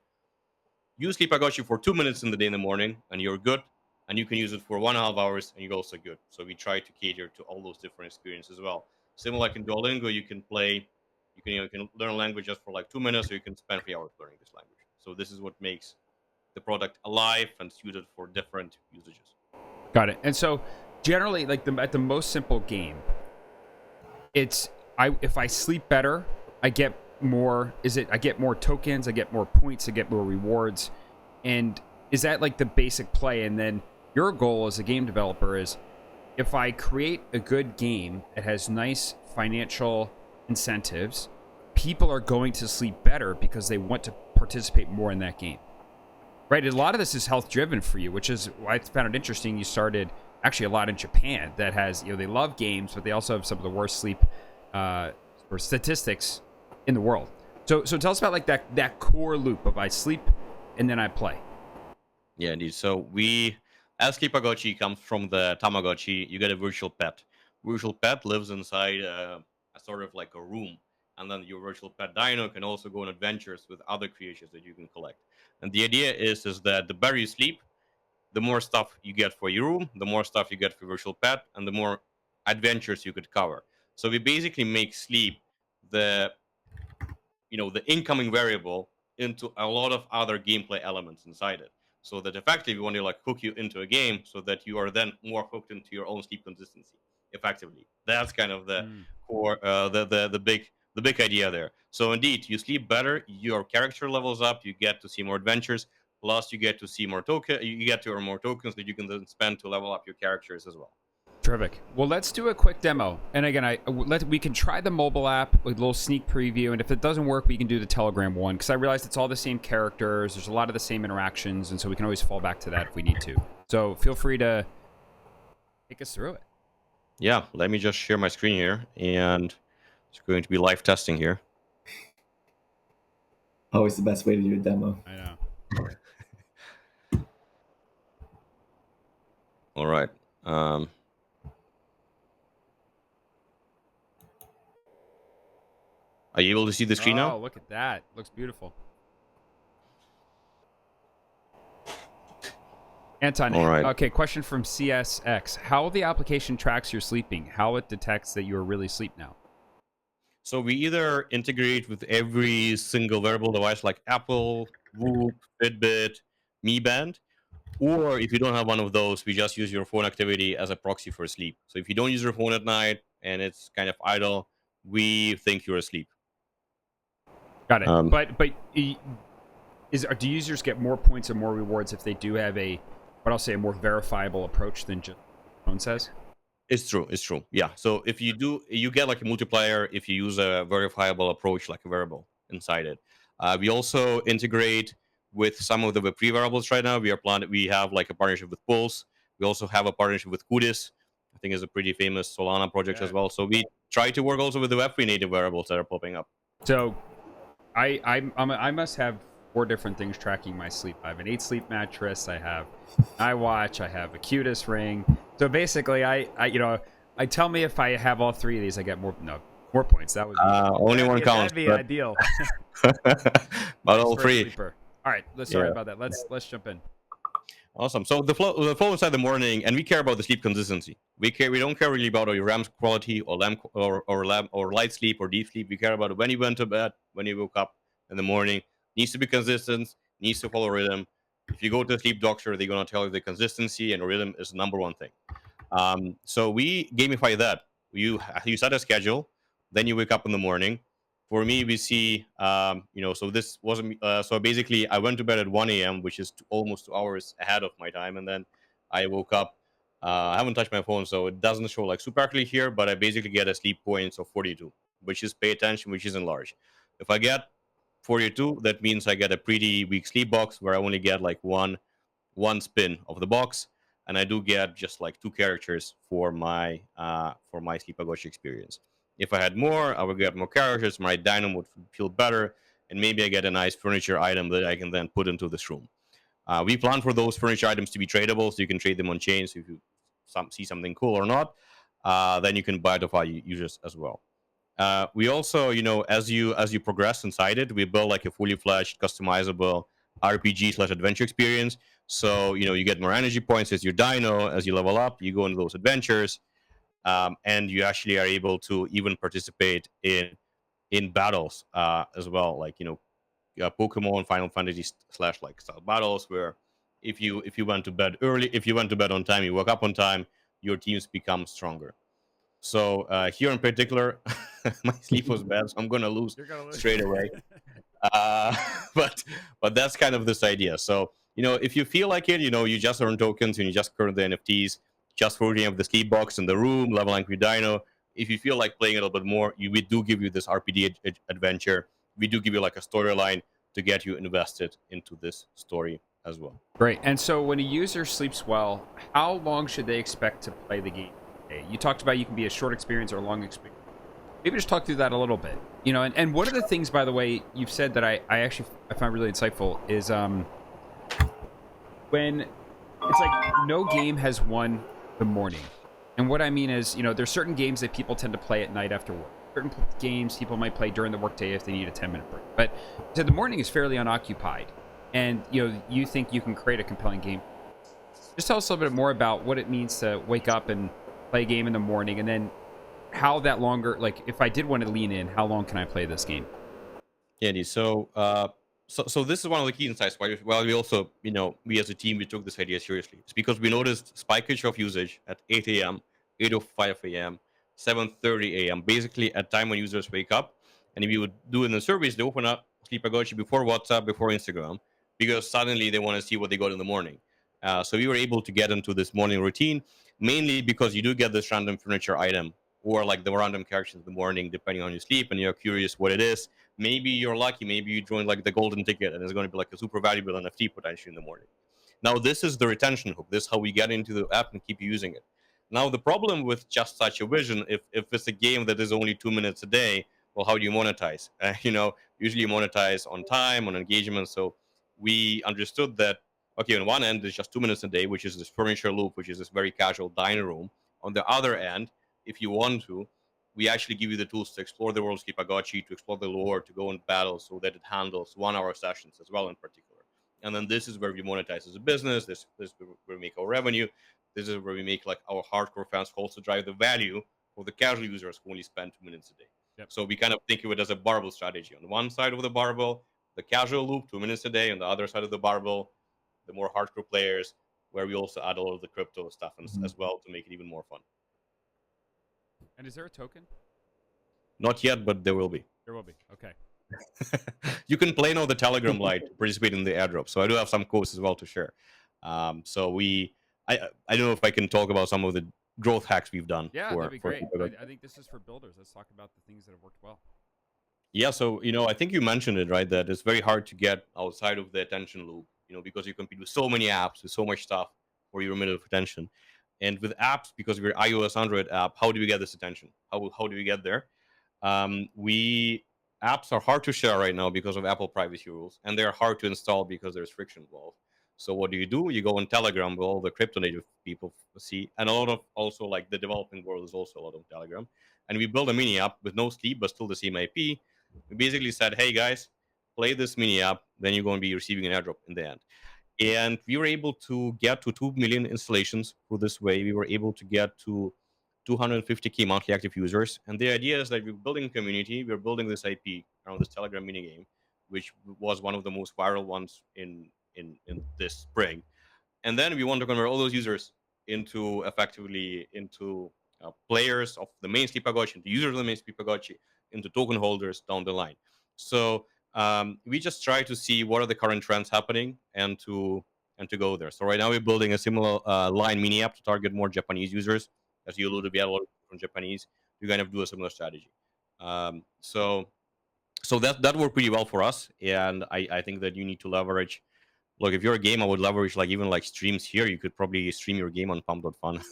use Sleepagotchi for 2 minutes in the day in the morning and you're good, and you can use it for 1.5 hours and you're also good. So we try to cater to all those different experiences as well. Similar like in Duolingo, you can learn a language just for like 2 minutes, or you can spend 3 hours learning this language. So this is what makes the product alive and suited for different usages. Got it. And so generally, like at the most simple game, it's if I sleep better, I get more. I get more tokens, I get more points, I get more rewards, and is that like the basic play? And then your goal as a game developer is, if I create a good game that has nice financial incentives, people are going to sleep better because they want to participate more in that game. Right? A lot of this is health driven for you, which is why I found it interesting. You started actually a lot in Japan that has, they love games, but they also have some of the worst sleep or statistics in the world. So tell us about like that core loop of I sleep and then I play. Yeah, indeed. So as Sleepagotchi comes from the Tamagotchi, you get a virtual pet. Virtual pet lives inside a sort of like a room, and then your virtual pet dino can also go on adventures with other creatures that you can collect. And the idea is that the better you sleep, the more stuff you get for your room, the more stuff you get for virtual pet, and the more adventures you could cover. So we basically make sleep the the incoming variable into a lot of other gameplay elements inside it, so that effectively we want to like hook you into a game so that you are then more hooked into your own sleep consistency effectively. That's kind of the core the big idea there. So indeed, you sleep better, your character levels up, you get to see more adventures, plus you get to see you get to earn more tokens that you can then spend to level up your characters as well. Terrific. Well, let's do a quick demo. And again, we can try the mobile app with a little sneak preview, and if it doesn't work, we can do the Telegram one, because I realized it's all the same characters. There's a lot of the same interactions, and so we can always fall back to that if we need to. So feel free to take us through it. Yeah, let me just share my screen here, and it's going to be live testing here. Always the best way to do a demo. I know. All right. Are you able to see the screen now? Oh, look at that. Looks beautiful. Anton, all right. Okay, question from CSX. How the application tracks your sleeping? How it detects that you are really asleep now? So we either integrate with every single wearable device like Apple, Whoop, Fitbit, Mi Band, Or if you don't have one of those, we just use your phone activity as a proxy for sleep. So if you don't use your phone at night and it's kind of idle, we think you're asleep. Got it. Um, Do users get more points and more rewards if they do have what I'll say, a more verifiable approach than just phone says? It's true. It's true. Yeah. So if you do, you get like a multiplier if you use a verifiable approach, like a variable inside it. We also integrate with some of the Web3 variables right now. We have like a partnership with Pulse. We also have a partnership with Kudis. I think is a pretty famous Solana project as well. So we try to work also with the Web3 native variables that are popping up. So I must have 4 different things tracking my sleep. I have an 8 sleep mattress. I have an iWatch. I have a Cutis ring. So basically, I tell me if I have all 3 of these, I get more points. That would be Only one counts. That'd be ideal. But all For a 3. sleeper. All right, sorry about that. Let's jump in. Awesome. So the flow inside the morning, and we care about the sleep consistency. We don't care really about your REM quality or or light sleep or deep sleep. We care about when you went to bed, when you woke up in the morning. Needs to be consistent. Needs to follow rhythm. If you go to a sleep doctor, they're gonna tell you the consistency and rhythm is the number one thing. So we gamify that. You set a schedule, then you wake up in the morning. For me, we see, so this wasn't. So basically, I went to bed at 1 a.m., which is almost 2 hours ahead of my time, and then I woke up. I haven't touched my phone, so it doesn't show like super clearly here, but I basically get a sleep points of 42, which is pay attention, which isn't large. If I get 42, that means I get a pretty weak sleep box where I only get like one spin of the box, and I do get just like 2 characters for my Sleepagotchi experience. If I had more, I would get more characters. My dynamo would feel better, and maybe I get a nice furniture item that I can then put into this room. We plan for those furniture items to be tradable, so you can trade them on chain. So if you see something cool or not, then you can buy it off our users as well. We also, as you progress inside it, we build like a fully fledged, customizable RPG/adventure experience. So you get more energy points as your dino. As you level up, you go into those adventures, and you actually are able to even participate in battles as well, like Pokemon, Final Fantasy slash like style battles, where if you went to bed early, if you went to bed on time, you woke up on time, your teams become stronger. So here in particular, my sleep was bad, so I'm gonna lose straight away. Uh, but that's kind of this idea. So if you feel like it, you just earn tokens and you just earn the NFTs, just for up the sleep box in the room, leveling with Dino. If you feel like playing a little bit more, we do give you this RPD adventure. We do give you like a storyline to get you invested into this story as well. Great. And so when a user sleeps well, how long should they expect to play the game? You talked about you can be a short experience or a long experience. Maybe just talk through that a little bit. And one of the things, by the way, you've said that I find really insightful is when it's like no game has won the morning. And what I mean is, there's certain games that people tend to play at night after work. Certain games people might play during the workday if they need a 10-minute break. But so the morning is fairly unoccupied. And, you think you can create a compelling game. Just tell us a little bit more about what it means to wake up and play a game in the morning, and then how that longer, like if I did want to lean in, how long can I play this game? Andy, so this is one of the key insights why we also, we as a team, we took this idea seriously. It's because we noticed spikage of usage at 8 a.m., 8:05 a.m., 7:30 a.m., basically at time when users wake up. And if you would do in the surveys, they open up Sleepagotchi before WhatsApp, before Instagram, because suddenly they want to see what they got in the morning. So we were able to get into this morning routine, mainly because you do get this random furniture item or like the random characters in the morning, depending on your sleep, and you're curious what it is. Maybe you're lucky, maybe you join like the golden ticket and it's going to be like a super valuable NFT potentially in the morning. Now, this is the retention hook. This is how we get into the app and keep using it. Now, the problem with just such a vision, if it's a game that is only 2 minutes a day, well, how do you monetize? Usually you monetize on time, on engagement. So we understood that, okay, on one end, it's just 2 minutes a day, which is this furniture loop, which is this very casual dining room. On the other end, if you want to, we actually give you the tools to explore the world of Sleepagotchi, to explore the lore, to go in battle so that it handles 1 hour sessions as well in particular. And then this is where we monetize as a business. This is where we make our revenue. This is where we make like our hardcore fans also drive the value for the casual users who only spend 2 minutes a day. Yep. So we kind of think of it as a barbell strategy. On one side of the barbell, the casual loop, 2 minutes a day. On the other side of the barbell, the more hardcore players, where we also add a lot of the crypto stuff Mhm. as well to make it even more fun. And is there a token? Not yet, but there will be. There will be. Okay. You can play now the Telegram Lite to participate in the airdrop. So I do have some codes as well to share. So I don't know if I can talk about some of the growth hacks we've done Yeah, that'd for be great. Sleepagotchi. I think this is for builders. Let's talk about the things that have worked well. Yeah, so I think you mentioned it, right? That it's very hard to get outside of the attention loop, because you compete with so many apps, with so much stuff for your minute of attention. And with apps, because we're iOS, Android app, how do we get this attention? How do we get there? We Apps are hard to share right now because of Apple privacy rules, and they're hard to install because there's friction involved. So what do? You go on Telegram, where all the crypto native people see, and a lot of also like the developing world is also a lot of Telegram. And we build a mini app with no sleep, but still the same IP. We basically said, hey guys, play this mini app, then you're going to be receiving an airdrop in the end. And we were able to get to 2 million installations through this way. We were able to get to 250K monthly active users. And the idea is that we're building a community, we're building this IP around this Telegram mini game, which was one of the most viral ones in this spring. And then we want to convert all those users into players of the main Sleepagotchi, into users of the main Sleepagotchi, into token holders down the line. So we just try to see what are the current trends happening and to go there. So right now we're building a similar line mini app to target more Japanese users. As you alluded, we have a lot of from Japanese. We kind of do a similar strategy. So that worked pretty well for us, and I think that you need to leverage. Look, if you're a game, I would leverage even streams here. You could probably stream your game on pump.fun.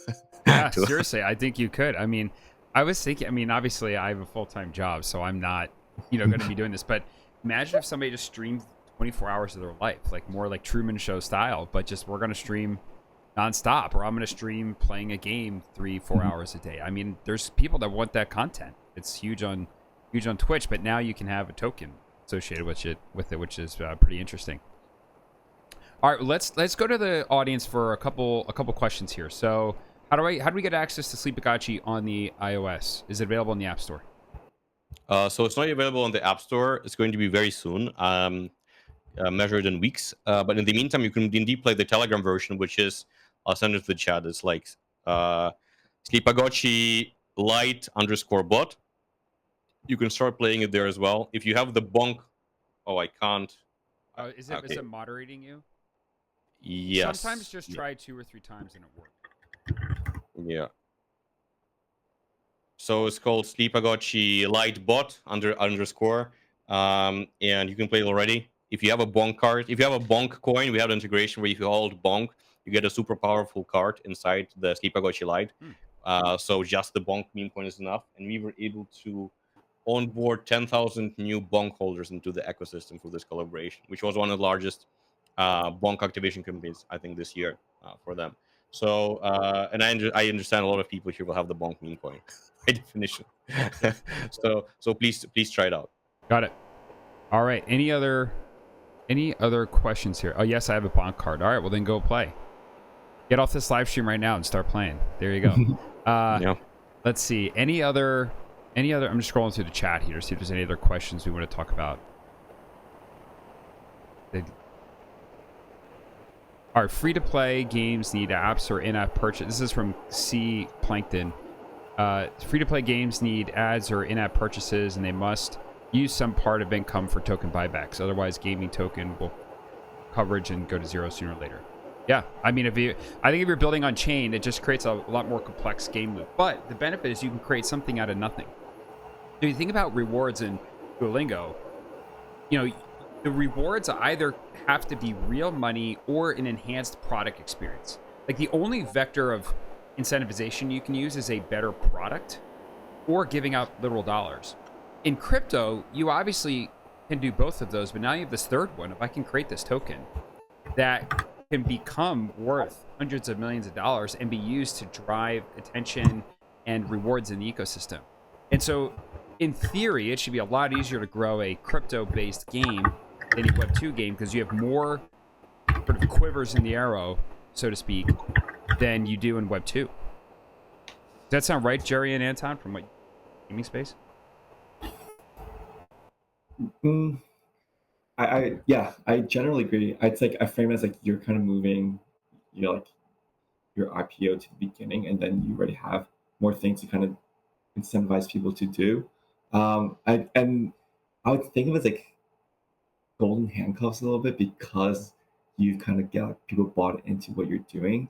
Yeah, seriously, I think you could. I mean, I was thinking, obviously I have a full-time job, so I'm not, going to be doing this, but imagine if somebody just streamed 24 hours of their life, like more like Truman Show style, but just we're going to stream nonstop, or I'm going to stream playing a game 3-4 hours a day. I mean, there's people that want that content. It's huge on Twitch, but now you can have a token associated with it, which is pretty interesting. All right, let's go to the audience for a couple questions here. So, how do we get access to Sleepagotchi on the iOS? Is it available in the App Store? So it's not available on the App Store. It's going to be very soon, measured in weeks. But in the meantime, you can indeed play the Telegram version, which is, I'll send it to the chat. It's like Sleepagotchi Lite_bot. You can start playing it there as well. If you have the bonk, I can't. Is it moderating you? Yes. Sometimes just try 2 or 3 times and it works. Yeah. So it's called Sleepagotchi Lite Bot _. And you can play it already. If you have a bonk card, if you have a bonk coin, we have an integration where if you hold bonk, you get a super powerful card inside the Sleepagotchi Lite. So just the bonk meme coin is enough. And we were able to onboard 10,000 new bonk holders into the ecosystem for this collaboration, which was one of the largest bonk activation campaigns, I think, this year for them. So, and I understand a lot of people here will have the bonk meme coin by definition. so please try it out. Got it. All right. Any other questions here? Oh, yes, I have a bonk card. All right, well then go play. Get off this live stream right now and start playing. There you go. Yeah. Let's see. Any other? I'm just scrolling through the chat here to see if there's any other questions we want to talk about. Are free-to-play games need apps or in-app purchase? This is from C Plankton. Free-to-play games need ads or in-app purchases, and they must use some part of income for token buybacks. Otherwise, gaming token will coverage and go to zero sooner or later. Yeah, I mean, I think if you're building on chain, it just creates a lot more complex game loop. But the benefit is you can create something out of nothing. If you think about rewards in Duolingo, the rewards either have to be real money or an enhanced product experience. Like the only vector of incentivization you can use is a better product or giving out literal dollars. In crypto, you obviously can do both of those, but now you have this third one. If I can create this token that can become worth hundreds of millions of dollars and be used to drive attention and rewards in the ecosystem. And so in theory, it should be a lot easier to grow a crypto-based game than a Web2 game because you have more sort of quivers in the arrow, so to speak, than you do in Web2. Does that sound right, Jerry and Anton, from what gaming space? I generally agree. It's like I frame it as like you're kind of moving like your IPO to the beginning, and then you already have more things to kind of incentivize people to do. I would think of it as like golden handcuffs a little bit, because you kind of get people bought into what you're doing.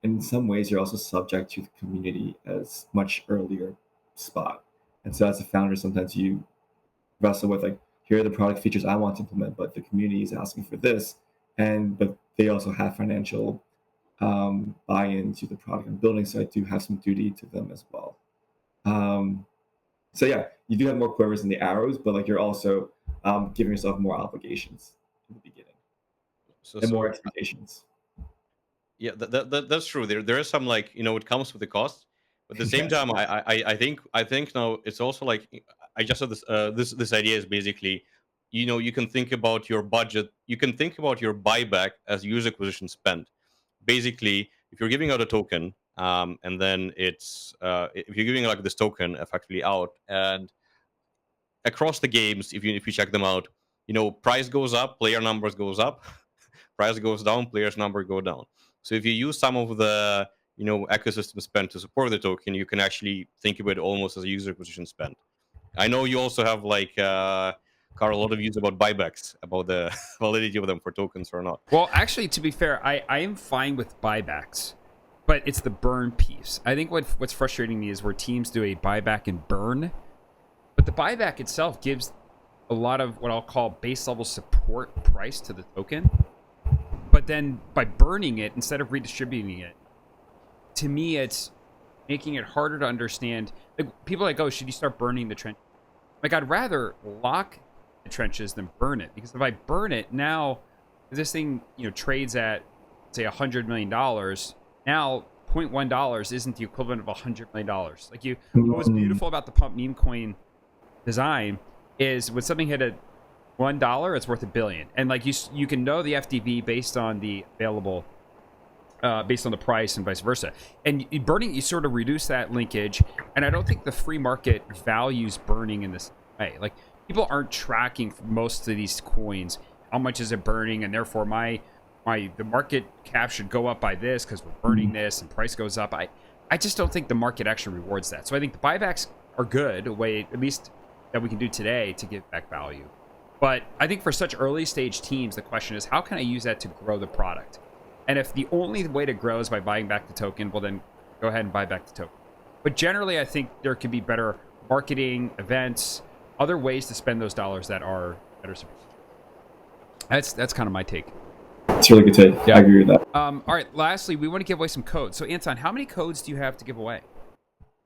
And in some ways, you're also subject to the community as much earlier spot. And so as a founder, sometimes you wrestle with like, here are the product features I want to implement, but the community is asking for this, but they also have financial buy-in to the product I'm building, so I do have some duty to them as well. Um, so yeah, you do have more quivers in the arrows, but like you're also giving yourself more obligations in the beginning and more expectations. Yeah, that's true. There is some, like, it comes with the cost, but at the same Yeah. time, I think now it's also like, I just said this idea is basically, you can think about your budget, you can think about your buyback as user acquisition spend. Basically, if you're giving out a token, and then if you're giving like this token effectively out, and across the games, if you check them out, price goes up, player numbers goes up, price goes down, players number go down. So if you use some of the ecosystem spend to support the token, you can actually think of it almost as a user acquisition spend. I know you also have, like, Carl, a lot of views about buybacks, about the validity of them for tokens or not. Well, actually, to be fair, I am fine with buybacks, but it's the burn piece. I think what's frustrating me is where teams do a buyback and burn, but the buyback itself gives a lot of what I'll call base level support price to the token. But then by burning it instead of redistributing it, to me, it's making it harder to understand. Like, people are like, oh, should you start burning the trench? Like, I'd rather lock the trenches than burn it, because if I burn it now, if this thing trades at say $100 million, now $0.1 isn't the equivalent of $100 million. Like, what was beautiful about the pump meme coin design is when something hit a $1, it's worth $1 billion, and like you can know the FDV based on the available, based on the price and vice versa. And burning, you sort of reduce that linkage, and I don't think the free market values burning in this way. Like, people aren't tracking for most of these coins how much is it burning, and therefore the market cap should go up by this because we're burning this, and price goes up. I just don't think the market actually rewards that. So I think the buybacks are good, a way at least that we can do today to give back value. But I think for such early stage teams, the question is, how can I use that to grow the product? And if the only way to grow is by buying back the token, well, then go ahead and buy back the token. But generally, I think there could be better marketing, events, other ways to spend those dollars that are better. That's kind of my take. It's a really good take. Yeah. I agree with that. All right. Lastly, we want to give away some codes. So, Anton, how many codes do you have to give away?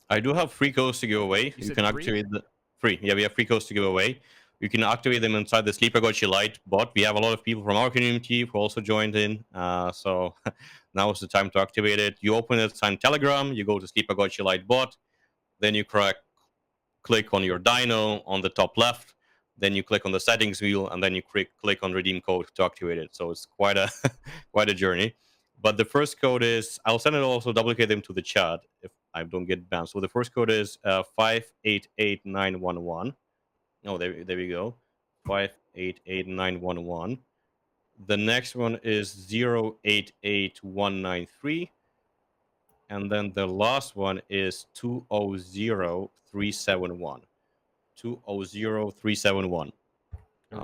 I do have free codes to give away. You can activate the free. Yeah, we have free codes to give away. You can activate them inside the Sleepagotchi Lite bot. We have a lot of people from our community who also joined in. So now is the time to activate it. You open it on Telegram. You go to Sleepagotchi Lite bot. Then you click on your Dino on the top left. Then you click on the settings wheel, and then you click on redeem code to activate it. So it's quite a quite a journey. But the first code is, I'll send it, also duplicate them to the chat if I don't get banned. So the first code is 588911. Oh, there we go. 588911. The next one is 088193. And then the last one is 200371. 200371.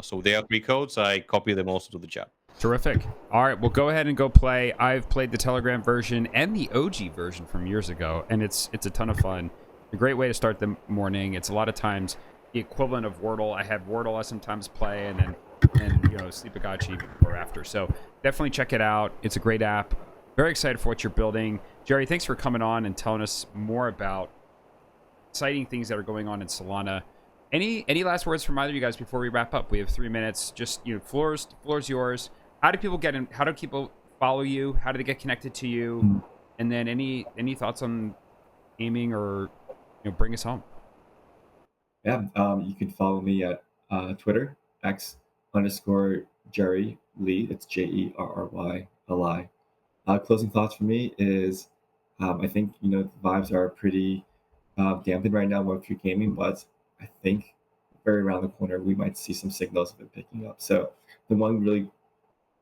So they are three codes. I copy them also to the chat. Terrific. All right, well, go ahead and go play. I've played the Telegram version and the OG version from years ago, and it's a ton of fun. A great way to start the morning. It's a lot of times the equivalent of Wordle. I have Wordle I sometimes play, and Sleepagotchi before or after. So definitely check it out. It's a great app. Very excited for what you're building. Jerry, thanks for coming on and telling us more about exciting things that are going on in Solana. Any last words from either of you guys before we wrap up? We have 3 minutes. Just, floor's yours. How do people get in? How do people follow you? How do they get connected to you? And then any thoughts on gaming, or bring us home? Yeah, you can follow me at Twitter, X_Jerry Lee. It's JERRYLI. Closing thoughts for me is, I think the vibes are pretty dampened right now with Web3 gaming, but I think very around the corner we might see some signals of it picking up. So the one really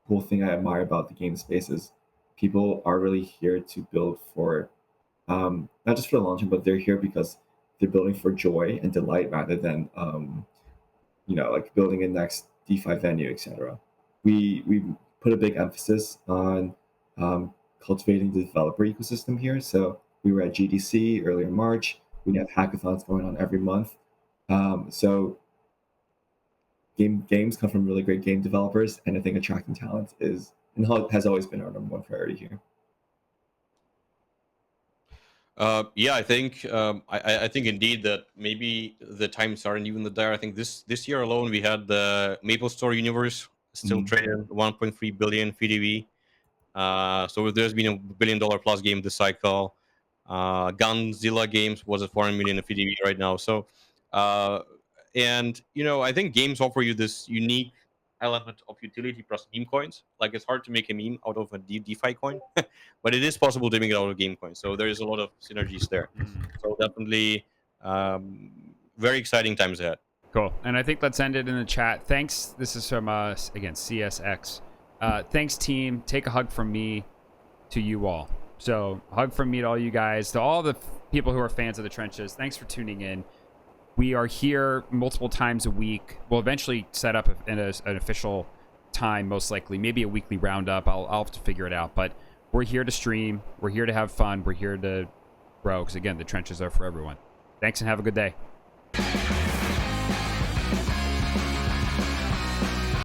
cool thing I admire about the game space is people are really here to build for not just for the long term, but they're here because they're building for joy and delight rather than like building a next DeFi venue, etc. We put a big emphasis on cultivating the developer ecosystem here. So we were at GDC earlier in March. We have hackathons going on every month. So games come from really great game developers, and I think attracting talent is and has always been our number one priority here. Yeah, I think I think indeed that maybe the times aren't even that dire. I think this year alone we had the Maple Store universe still trading 1.3 billion VDV. So there's been $1 billion plus game this cycle. Gunzilla Games was at 400 million in VDV right now. So, and I think games offer you this unique element of utility plus meme coins. Like it's hard to make a meme out of a DeFi coin, but it is possible to make it out of game coins. So there is a lot of synergies there. So definitely, very exciting times ahead. Cool. And I think let's end it in the chat. Thanks. This is from again CSX. Thanks, team. Take a hug from me to you all. So hug from me to all you guys, to all the people who are fans of the trenches. Thanks for tuning in. We are here multiple times a week. We'll eventually set up an official time, most likely, maybe a weekly roundup. I'll have to figure it out. But we're here to stream. We're here to have fun. We're here to grow. Because again, the trenches are for everyone. Thanks and have a good day.